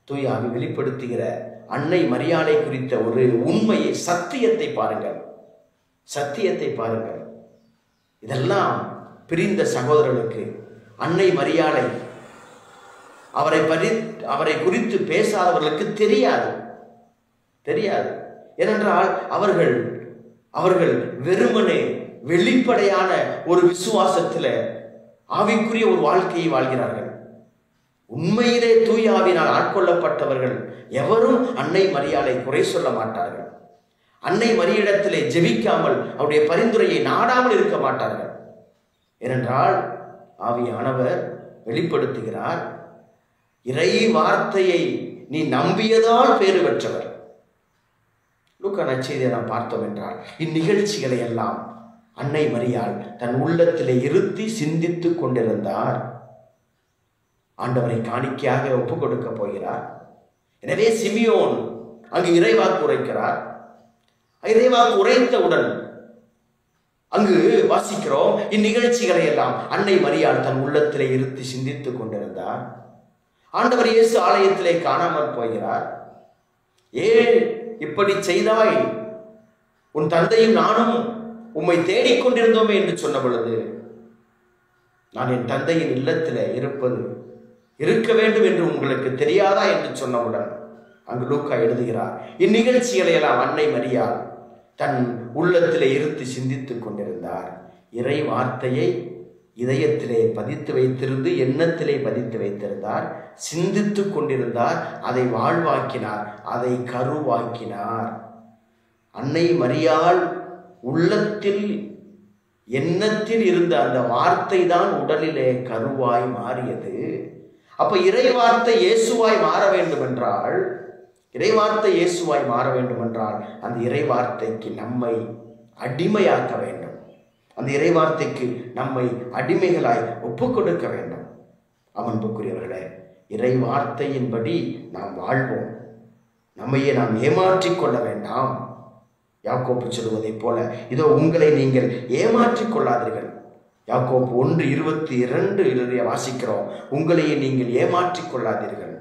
தூய ஆவி வெளிப்படுத்துகிற அன்னை மரியாளை குறித்த ஒரு உண்மையை, சத்தியத்தை பாருங்கள், சத்தியத்தை பாருங்கள். இதெல்லாம் பிரிந்த சகோதரர்களுக்கு அன்னை மரியாளை அவரை குறித்து பேசாதவர்களுக்கு தெரியாது. ஏனென்றால் அவர்கள் வெறுமனே வெளிப்படையான ஒரு விசுவாசத்தில் ஆவிக்குரிய ஒரு வாழ்க்கையை வாழ்கிறார்கள். உண்மையிலே தூய ஆவியினால் ஆட்கொள்ளப்பட்டவர்கள் எவரும் அன்னை மரியாளை குறை சொல்ல மாட்டார்கள். அன்னை மரியிடத்திலே ஜெபிக்காமல் அவருடைய பரிந்துரையை நாடாமல் இருக்க மாட்டார்கள். ஏனென்றால் ஆவியானவர் வெளிப்படுத்துகிறார், இறை வார்த்தையை நீ நம்பியதால் பேறு பெற்றவர். லூக்கா நற்செய்தியை நாம் பார்த்தோம் என்றால் இந்நிகழ்ச்சிகளை எல்லாம் அன்னை மரியாள் தன் உள்ளத்திலே இருத்தி சிந்தித்துக் கொண்டிருந்தார். ஆண்டவரை காணிக்கையாக ஒப்புக் கொடுக்க போகிறார். எனவே சிமியோன் அங்கு இறைவாக்கு உரைக்கிறார். இறைவாக்கு உரைத்தவுடன் அங்கு வாசிக்கிறோம், இந்நிகழ்ச்சிகளை எல்லாம் அன்னை மரியாள் தன் உள்ளத்திலே இருத்தி சிந்தித்துக் கொண்டிருந்தார். ஆண்டவர் இயேசு ஆலயத்திலே காணாமல் போகிறார். ஏன் இப்படி செய்தாய்? உன் தந்தையும் நானும் உம்மை தேடிக்கொண்டிருந்தோமே என்று சொன்ன பொழுது, நான் என் தந்தையின் இல்லத்தில் இருக்க வேண்டும் என்று உங்களுக்கு தெரியாதா என்று சொன்னவுடன் அங்கு லூக்கா எழுதுகிறார், இந்நிகழ்ச்சிகளை எல்லாம் அன்னை மரியாள் தன் உள்ளத்திலே இருத்தி சிந்தித்துக் கொண்டிருந்தார். இறை வார்த்தையை இதயத்திலே பதித்து வைத்திருந்து, எண்ணத்திலே பதித்து வைத்திருந்தார், சிந்தித்துக் கொண்டிருந்தார், அதை வாழ்வாக்கினார், அதை கருவாக்கினார். அன்னை மரியாள் உள்ளத்தில் எண்ணத்தில் இருந்த அந்த வார்த்தை தான் உடலிலே கருவாய் மாறியது. அப்ப இறை வார்த்தை இயேசுவாய் மாற வேண்டும் என்றால், அந்த இறை வார்த்தைக்கு நம்மை அடிமையாக்க வேண்டும். அந்த இறை வார்த்தைக்கு நம்மை அடிமைகளாய் ஒப்புக் கொடுக்க வேண்டும். அன்புக்குரியவர்களே, இறை வார்த்தையின்படி நாம் வாழ்வோம். நம்மையே நாம் ஏமாற்றிக் கொள்ள வேண்டாம். யாக்கோப்பு சொல்வதைப் போல, இதோ உங்களை நீங்கள் ஏமாற்றிக் கொள்ளாதீர்கள். யாக்கோப்பு 1:22 வாசிக்கிறோம், உங்களையே நீங்கள் ஏமாற்றிக் கொள்ளாதீர்கள்.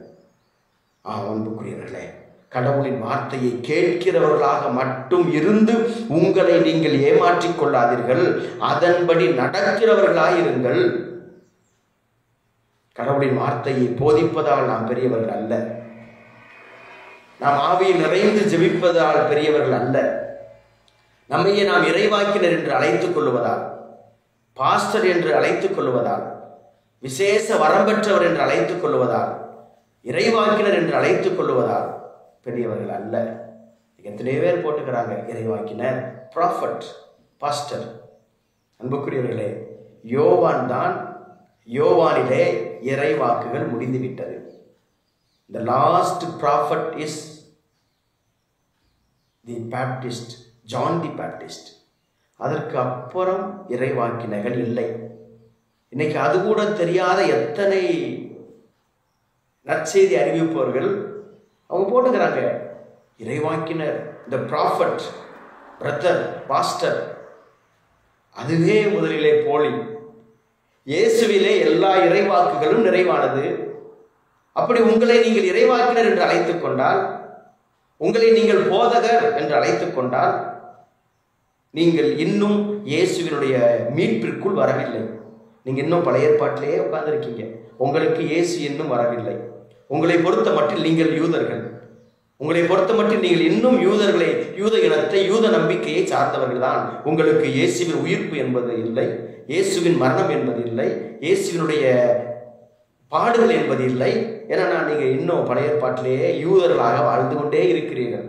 அன்புக்குரியவர்களே, கடவுளின் வார்த்தையை கேட்கிறவர்களாக மட்டும் இருந்து உங்களை நீங்கள் ஏமாற்றிக் கொள்ளாதீர்கள், அதன்படி நடக்கிறவர்களாயிருங்கள். கடவுளின் வார்த்தையை போதிப்பதால் நாம் பெரியவர்கள் அல்ல, நாம் ஆவியில் நிறைந்து ஜெபிப்பதால் பெரியவர்கள் அல்ல, நம்மையே நாம் இறைவாக்கினர் என்று அழைத்துக் கொள்வதால், பாஸ்டர் என்று அழைத்துக் கொள்வதால், விசேஷ வரம் பெற்றவர் என்று அழைத்துக் கொள்வதால், இறைவாக்கினர் என்று அழைத்துக் கொள்வதால் பெரியவர்கள் அல்ல. எத்தனை பேர் போட்டுக்கிறாங்க இறைவாக்கினர், ப்ராஃபட், பாஸ்டர். அன்புக்குரியவர்களே, யோவானிலே இறைவாக்குகள் முடிந்துவிட்டது. The last prophet is the Baptist, John the Baptist. அதற்கு அப்புறம் இறைவாக்கினர்கள் இல்லை. இன்னைக்கு அது கூட தெரியாத எத்தனை நற்செய்தி அறிவிப்பவர்கள் அவங்க போட்டுக்கிறாங்க இறைவாக்கினர், the prophet, brother, pastor. அதுவே முதலிலே போலி. இயேசுவிலே எல்லா இறைவாக்குகளும் நிறைவானது. அப்படி உங்களை நீங்கள் இறைவாக்கினர் என்று அழைத்துக் கொண்டால், உங்களை நீங்கள் போதகர் என்று அழைத்துக் கொண்டால், நீங்கள் இன்னும் இயேசுவினுடைய மீட்பிற்குள் வரவில்லை. நீங்க இன்னும் பழைய ஏற்பாட்டிலேயே உட்கார்ந்துருக்கீங்க. உங்களுக்கு இயேசு இன்னும் வரவில்லை. உங்களை பொறுத்த மட்டில் நீங்கள் யூதர்கள். உங்களை பொறுத்த மட்டில் நீங்கள் இன்னும் யூதர்களை, யூத இனத்தை, யூத நம்பிக்கையை சார்ந்தவர்கள் தான். உங்களுக்கு இயேசுவின் உயிர்ப்பு என்பது இல்லை, இயேசுவின் மரணம் என்பது இல்லை, இயேசுவினுடைய பாடுகள் என்பது இல்லை. ஏன்னா நீங்க இன்னும் பழைய ஏற்பாட்டிலேயே யூதர்களாக வாழ்ந்து கொண்டே இருக்கிறீர்கள்.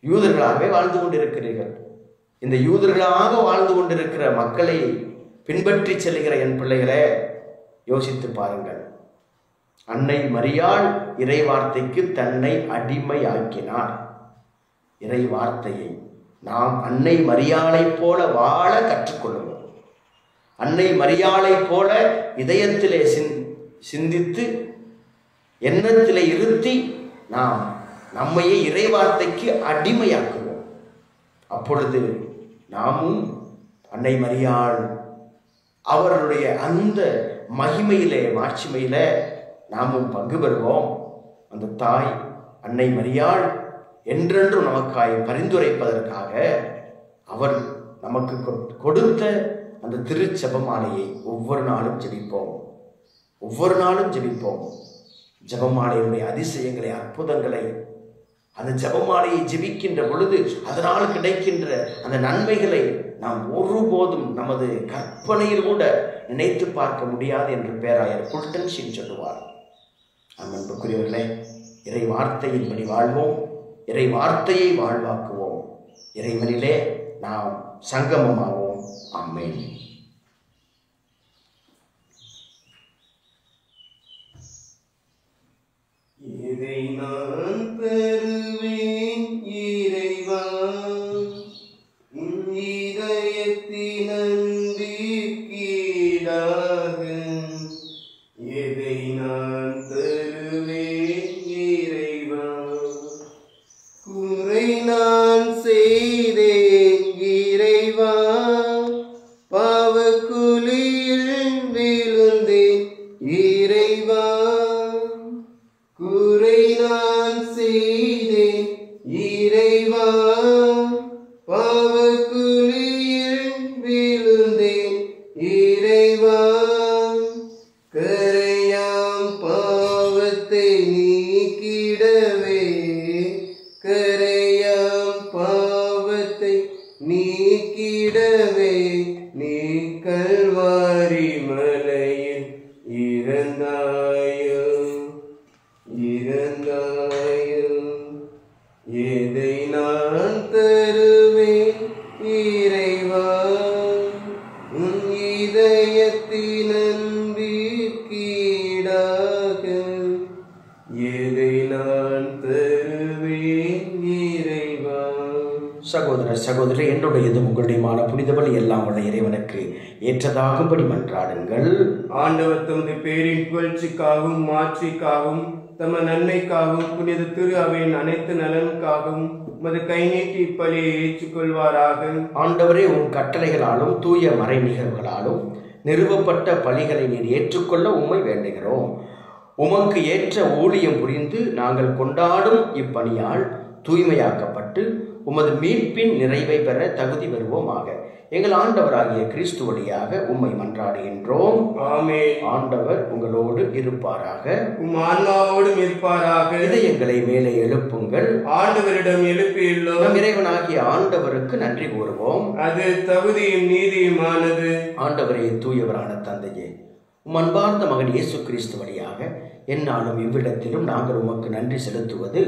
யூதர்களாகவே வாழ்ந்து கொண்டிருக்கிறீர்கள். இந்த யூதர்களாக வாழ்ந்து கொண்டிருக்கிற மக்களை பின்பற்றி செல்கிற என் பிள்ளைகளே, யோசித்து பாருங்கள். அன்னை மரியாள் இறை வார்த்தைக்கு தன்னை அடிமையாக்கினார். இறை வார்த்தையை நாம் அன்னை மரியாளைப் போல வாழ கற்றுக்கொள்ளுவோம். அன்னை மரியாளைப் போல இதயத்திலே சிந்தித்து எண்ணத்திலே இருத்தி நாம் நம்மையே இறை வார்த்தைக்கு அடிமையாக்குவோம். அப்பொழுது நாமும் அன்னை மரியாள் அவருடைய அந்த மகிமையிலே, மாட்சிமையிலே நாமும் பங்கு பெறுவோம். அந்த தாய் அன்னை மரியாள் என்றென்றும் நமக்காய் பரிந்துரைப்பதற்காக அவர் நமக்கு கொடுத்த அந்த திருச்செபமாலையை ஒவ்வொரு நாளும் ஜெபிப்போம். ஒவ்வொரு நாளும் ஜெபிப்போம். ஜெபமாலையுடைய அதிசயங்களை, அற்புதங்களை, அந்த ஜெபமாலையை ஜெபிக்கின்ற பொழுது அதனால் கிடைக்கின்ற அந்த நன்மைகளை நாம் ஒருபோதும் நமது கற்பனையில் கூட நினைத்து பார்க்க முடியாது என்று பேராயர் புல்டன்ஷின் சொல்லுவார். அன்புக்குரியவர்களே, இறை வார்த்தையின்படி வாழ்வோம், இறை வார்த்தையை வாழ்வாக்குவோம், இறைவனிலே நாம் சங்கமமாவோம். ஆமென். இதை நான் பெறுவேன் இறைவா, இதயத்தின் அன்பிற்கீடாக. எதை நான் தருவேன் இறைவா, குறை நான் செய்தேன் இறைவா, பாவக்குழியில் விழுந்தேன் இறைவா, குறை நான் செய்தேன் இறைவா, பாவக்குழியில் விழுந்தேன் இறைவா, கரையாம் பாவத்தை நீக்கிடவே, கரையாம் பாவத்தை நீக்கிடவே, நீ கல்வாரி மலையில் இறந்தாயோ, இறந்தாயோ. எதை நான் தருவேன் இறைவா, உன் இதயத்தின் அன்பிற்கீடாக. எதை நான் தருவேன் இறைவா. சகோதர சகோதரி, என்னுடையதும் உங்களுடையமான புனித பலி எல்லாம் உள்ள இறைவனுக்கு ஏற்றதாகும்படி மன்றாடுங்கள். ஆண்டவர் தமது பேரின் புகழ்ச்சிக்காகவும் மாட்சிக்காகவும் தம நன்மைக்காகவும் புனித திரு அவையின் அனைத்து நலனுக்காகவும் உமது கை நீட்டி இப்பலியை ஏற்றுக்கொள்வாராக. ஆண்டவரே, உன் கட்டளைகளாலும் தூய மறை நிகழ்வுகளாலும் நிறுவப்பட்ட பலிகளை நீர் ஏற்றுக்கொள்ள உம்மை வேண்டுகிறோம். உமக்கு ஏற்ற ஊழியம் புரிந்து நாங்கள் கொண்டாடும் இப்பணியால் தூய்மையாக்கப்பட்டு உமது மீட்பின் நிறைவை பெற தகுதி பெறுவோமாக. எங்கள் ஆண்டவராகிய கிறிஸ்து வழியாக உம்மை மன்றாடுகின்றோம். ஆமென். ஆண்டவர் உங்களோடு இருப்பாராக, உம் ஆன்மாவோடும் இருப்பாராக. இதயங்களை மேலே எழுப்புங்கள். ஆண்டவரிடம் எழுப்பியுள்ளோம். நம் இறைவனாகிய ஆண்டவருக்கு நன்றி கூறுவோம். அது தகுதியும் நீதியுமானது. ஆண்டவரே, தூயவரான தந்தையே, உம் அன்பார்ந்த மகன் இயேசு கிறிஸ்து வழியாக என்னாலும் இவ்விடத்திலும் நாங்கள் உமக்கு நன்றி செலுத்துவது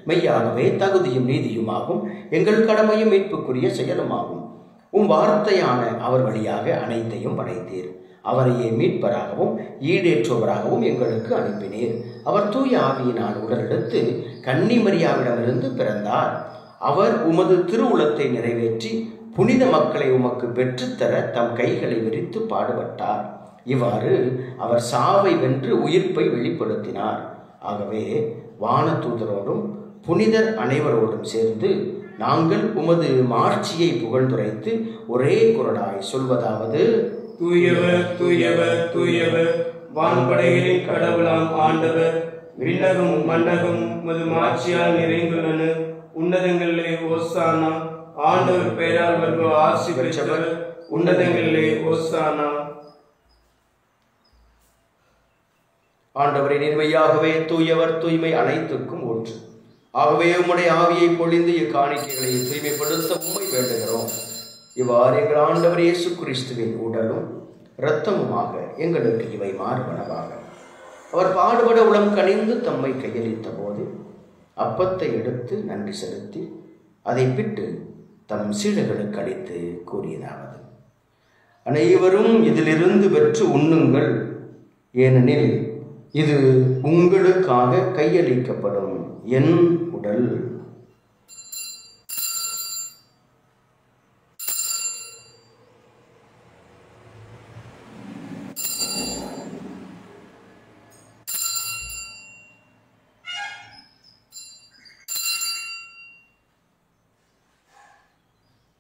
மெய்யாகவே தகுதியும் நீதியுமாகும், எங்கள் கடமையும் மீட்புக்குரிய செயலுமாகும். உம் வார்த்தையான அவர் வழியாக அனைத்தையும் படைத்தீர். அவரையே மீட்பராகவும் ஈடேற்றுவராகவும் எங்களுக்கு அனுப்பினீர். அவர் தூய ஆவியினால் உடலெடுத்து கன்னி மரியாவிடமிருந்து பிறந்தார். அவர் உமது திருவுளத்தை நிறைவேற்றி புனித மக்களை உமக்கு பெற்றுத்தர தம் கைகளை விரித்து பாடுபட்டார். இவ்வாறு அவர் சாவை வென்று உயிர்ப்பை வெளிப்படுத்தினார். ஆகவே வானதூதரோடும் புனிதர் அனைவரோடும் சேர்ந்து நாங்கள் உமது மாட்சியை புகழ்ந்துரைத்து ஒரே குரலாய் சொல்வதாவது: தூயவர் தூயவர் தூயவர் வான்படைகளின் கடவுளாம் ஆண்டவர். விண்ணகம் மன்னகம் உமது மாட்சியால் நிறைந்துள்ளன. உன்னதங்களிலே ஓசானா. ஆண்டவர் பெயரால் வருவோர் ஆசி பெற்றவர். உன்னதங்களிலே ஓசானா. ஆண்டவரை நிர்மையாகவே தூயவர், தூய்மை அனைத்துக்கும் ஊற்று. ஆகவே உம்முடைய ஆவியை பொழிந்து இக்காணிக்கைகளை தூய்மைப்படுத்த உம்மை வேண்டுகிறோம். இவ்வாறு எங்கள் ஆண்டவர் இயேசு கிறிஸ்துவின் உடலும் இரத்தமுமாக எங்களுக்கு இவை மாறுபனவாக. அவர் பாடுபட உளம் கனிந்து தம்மை கையளித்த போது அப்பத்தை எடுத்து நன்றி செலுத்தி அதை பிட்டு தம் சீடர்களுக்கு அளித்து கூறியதாவது: அனைவரும் இதிலிருந்து பெற்று உண்ணுங்கள், ஏனெனில் இது உங்களுக்காக கையளிக்கப்படும் என் உடல்.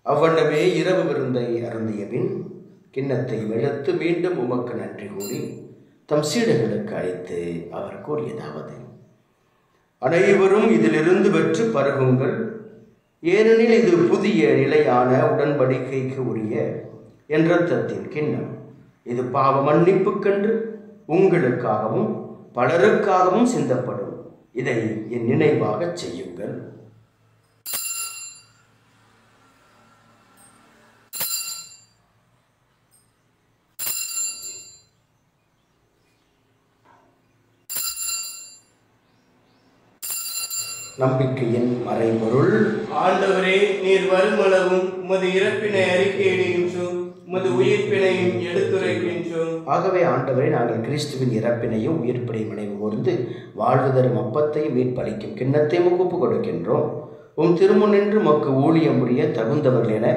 அவ்வண்ணமே இரவு விருந்தை அருந்திய பின் கிண்ணத்தை வெளுத்து மீண்டும் உமக்கு நன்றி கூறி தம் சீடர்களுக்கு அழைத்து அவர் கூறியதாவது: அனைவரும் இதிலிருந்து பெற்று பருகுங்கள், ஏனெனில் இது புதிய நிலையான உடன்படிக்கைக்கு உரிய என் இரத்தத்தின் கிண்ணம். இது பாவ மன்னிப்புக்கென்று உங்களுக்காகவும் பலருக்காகவும் சிந்தப்படும். இதை என் நினைவாக செய்யுங்கள். நம்பிக்கையின் மறைபொருள். ஆண்டவரே, நீர் வருமளவும் உமது இறப்பினை அறிக்கையிடுகின்றோம், உமது உயிர்ப்பினையும் எடுத்துரைக்கின்றோம். ஆகவே ஆண்டவரே, நாங்கள் கிறிஸ்துவின் இறப்பினையும் உயிர்ப்பினையும் நினைவு கூர்ந்து வாழ்வு தரும் அப்பத்தையும் மீட்பளிக்கும் கிண்ணத்தையும் ஒப்புக் கொடுக்கின்றோம். உம் திருமுன்னின்று உமக்கு ஊழியம் புரிய தகுந்தவர்கள் என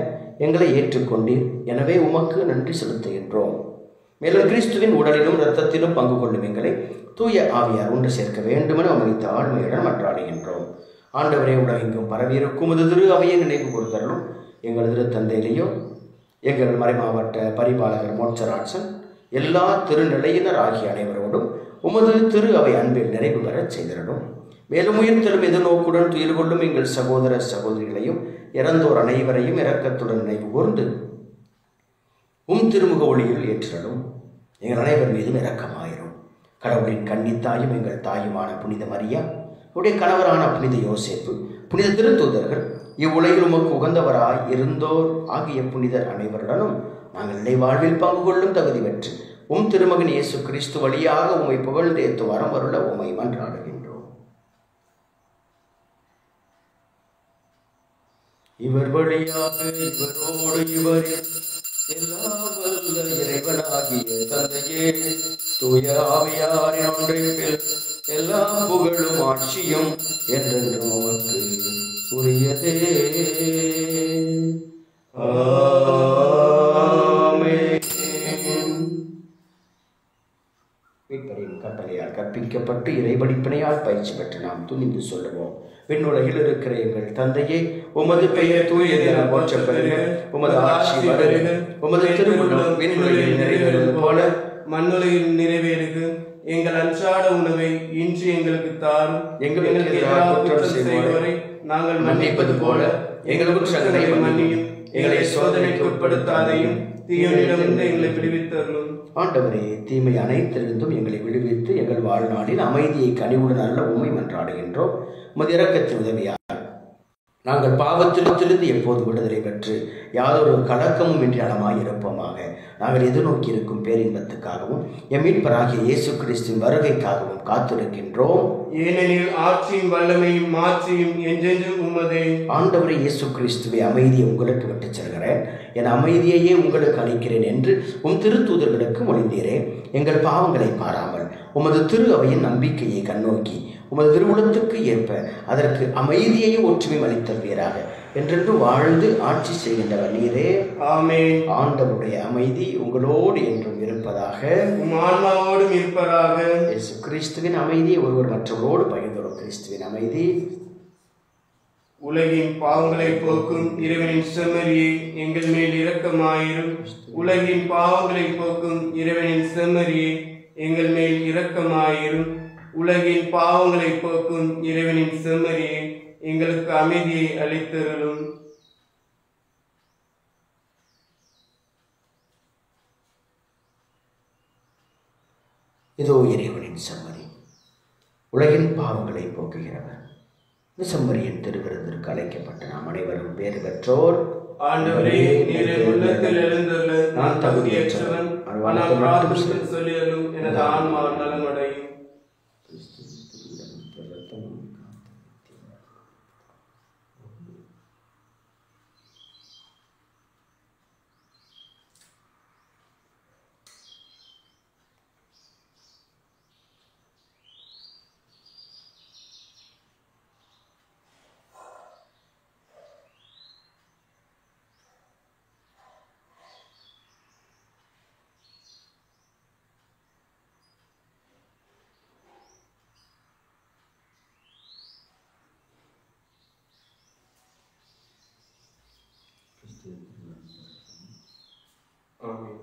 எங்களை ஏற்றுக்கொண்டீர். எனவே உமக்கு நன்றி செலுத்துகின்றோம். மேலும் கிறிஸ்துவின் உடலிலும் இரத்தத்திலும் பங்கு கொள்ளும் எங்களை தூய ஆவியார் ஒன்று சேர்க்க வேண்டுமென அமைத்த ஆண்மையுடன் மன்றாடுகின்றோம். ஆண்டவரே, உலகெங்கும் பரவியிருக்கும் உமது திரு அவையை நினைவு கூர்ந்தருளும். எங்கள் திரு தந்தையிலேயோ எங்கள் மறைமாவட்ட பரிபாலகர் மோட்சராட்சன் எல்லா திருநிலையினர் ஆகிய அனைவரோடும் உமது திரு அவை அன்பில் நிறைவு பெறச் செய்திடணும். மேலும் உயிர்த்தெழும் எதிர்நோக்குடன் துயில் கொள்ளும் எங்கள் சகோதர சகோதரிகளையும் இறந்தோர் அனைவரையும் இரக்கத்துடன் நினைவு கூர்ந்து திருமுக ஒளியில் ஏற்றிடலும். எங்கள் அனைவர் மீதும் இரக்கமாயிரும். கடவுளின் கன்னித்தாயும் எங்கள் தாயுமான புனித மரியா, உடைய கணவரான புனித யோசேப்பு, புனித திருத்தூதர்கள், இவ்வுலகில் உமக்கு உகந்தவராய் இருந்தோர் ஆகிய புனிதர் அனைவருடனும் நாங்கள் நிலைவாழ்வில் பங்கு கொள்ளும் தகுதி பெற்று திருமகன் இயேசு கிறிஸ்து வழியாக உம்மை புகழ்ந்தேத்து வரம் வருள உம்மை மன்றாடுகின்றோம். இவர் வழியாக இவரோடு இவரில் எல்லா வல்ல இறைவனாகிய தந்தையே, தூய ஆவியாரின் ஒன்றைப்பில் எல்லா புகழும் ஆட்சியும் என்றென்றும் உமக்கு உரியதே. மீட்பரின் கட்டளையால் கற்பிக்கப்பட்டு இறைபடிப்பினையால் பயிற்சி பெற்று நாம் துணிந்து சொல்லுவோம்: விண்ணுலகில் இருக்கிற எங்கள் தந்தையே, உமது பெயர் தூயது என போற்றப் பெறுக. உமது ஆட்சி வருக. உமது திருவுள்ளம் விண்ணுலகில் நிறைவேறுவது போல மண்ணுலகில் நிறைவேறுக. எங்கள் அன்றாட உணவை இன்று எங்களுக்கு தாரும். எங்களுக்கு எதிராக குற்றம் செய்வோரை நாங்கள் மன்னிப்பது போல எங்கள் குற்றங்களை மன்னியும். எங்களை சோதனைக்கு உட்படுத்தாதையும் தீயவனிடமிருந்து எங்களை விடுவித்தருளும். ஆண்டவரே, தீமை அனைத்திலிருந்தும் எங்களை விடுவித்து எங்கள் வாழ்நாளில் அமைதியை கனிவுடன் அருள உம்மை மன்றாடுகின்றோம். உமது இரக்கத்தின் உதவியால் நாங்கள் பாவத்திலிருந்து எப்போது விடுதலை பெற்று யாதொரு கலக்கமும் இன்றி நலமாய் இருப்போமாக. நாங்கள் எதிர்நோக்கி இருக்கும் பேரின்பத்துக்காகவும் எம் மீட்பராகிய இயேசு கிறிஸ்துவின் வருகைக்காகவும் காத்திருக்கின்றோம். ஏனெனில் ஆட்சியும் வல்லமையும் மாட்சியும் என்றென்றும் உமதே. ஆண்டவரே இயேசு கிறிஸ்துவை அமைதியை உங்களுக்கு விட்டுச் செல்கிறேன், என் அமைதியையே உங்களுக்கு அளிக்கிறேன் என்று திருத்தூதர்களுக்கு மொழிந்தீரே. எங்கள் பாவங்களை பாராமல் உமது திரு அவையின் நம்பிக்கையை கண்ணோக்கி உமது திருவுளத்துக்கு ஏற்ப அதற்கு அமைதியையும் ஒற்றுமையும் அளித்தல்வீராக. என்றென்று வாழ்ந்து ஆட்சி செய்கின்றவர் நீரே. ஆமென். ஆண்டவருடைய அமைதி உங்களோடு என்றும் இருப்பதாக, உம் ஆன்மாவோடும் இருப்பதாக. இயேசு கிறிஸ்துவின் அமைதியை ஒருவர் மற்றவரோடு பகிர்ந்தோம். கிறிஸ்துவின் அமைதி உலகின் பாவங்களை போக்கும் இறைவனின் செம்மறியே எங்கள் மேல் இரக்கமாயிரும். உலகின் பாவங்களை போக்கும் இறைவனின் செம்மறியே எங்கள் மேல் இரக்கமாயிரும். உலகின் பாவங்களை போக்கும் இறைவனின் செம்மறியே எங்களுக்கு அமைதியை அளித்தருளும். இதோ இறைவனின் செம்மறி, உலகின் பாவங்களை போக்குகிறவர். இந்த செம்மறியின் திருவிருந்திற்கு அழைக்கப்பட்ட நாம் அனைவரும் பேறு பெற்றோர். ஆண்டவரே, நீர் என் உள்ளத்தில் எழுந்துள்ள நான் தகுதியற்றவன், ஆனால் பிரார்த்தனை சொல்லியலும் எனது ஆன்மா நலமடையும். ஆமென்.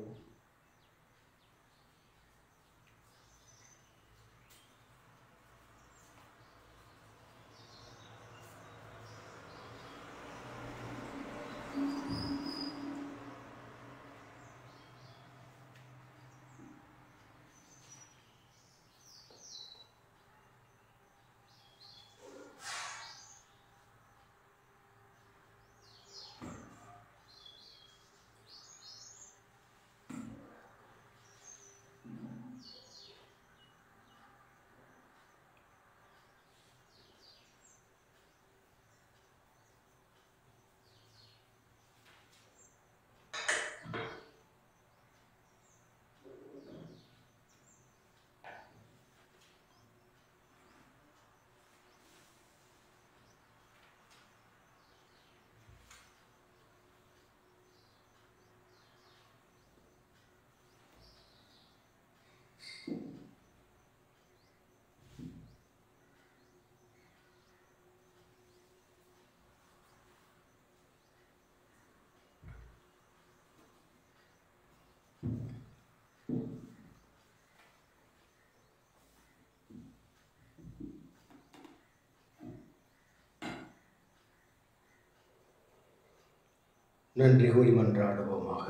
நன்றி கூறி மன்றாடுவோமாக.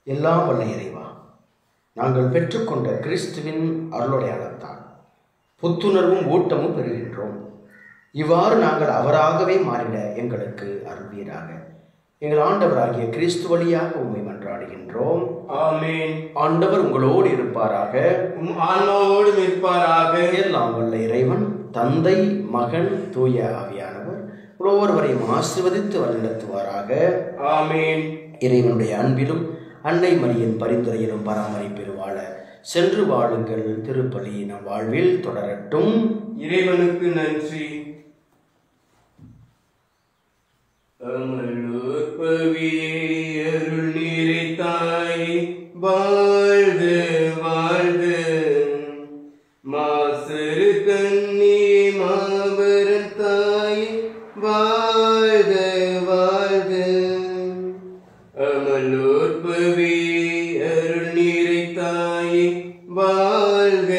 எல்லாம் வல்ல இறைவா, நாங்கள் பெற்றுக்கொண்ட கிறிஸ்துவின் அருளுடையாளத்தால் புத்துணர்வும் ஊட்டமும் பெறுகின்றோம். இவ்வாறு நாங்கள் அவராகவே மாறிட எங்களுக்கு அருள்வீராக. எங்கள் ஆண்டவராகிய கிறிஸ்து வழியாக உம்மை மன்றாடுகின்றோம். ஆமென். ஆண்டவர் உங்களோடு இருப்பாராக, உம் ஆன்மாவோடும் இருப்பாராக. எல்லாம் வல்ல இறைவன் தந்தை, மகன், தூய ஆவியானவர் ஒவ்வொருவரையும் ஆசீர்வதித்து வழிநடத்துவாராக. ஆமென். இறைவனுடைய அன்பிலும் அன்னை மரியின் பரிந்துரையிலும் பராமரிப்பில் வாழ சென்று வாழுங்கள். திருப்பலி நம் வாழ்வில் தொடரட்டும். இறைவனுக்கு நன்றி. அமலோற்பவியே அருள் நீரை தாய் வாழ்க வாழ்க. மாசரு கண்ணி மாபெரும் தாய் வாழ்க வாழ்க. அமலோற்பவியே அருள் நீரை தாய் வாழ்க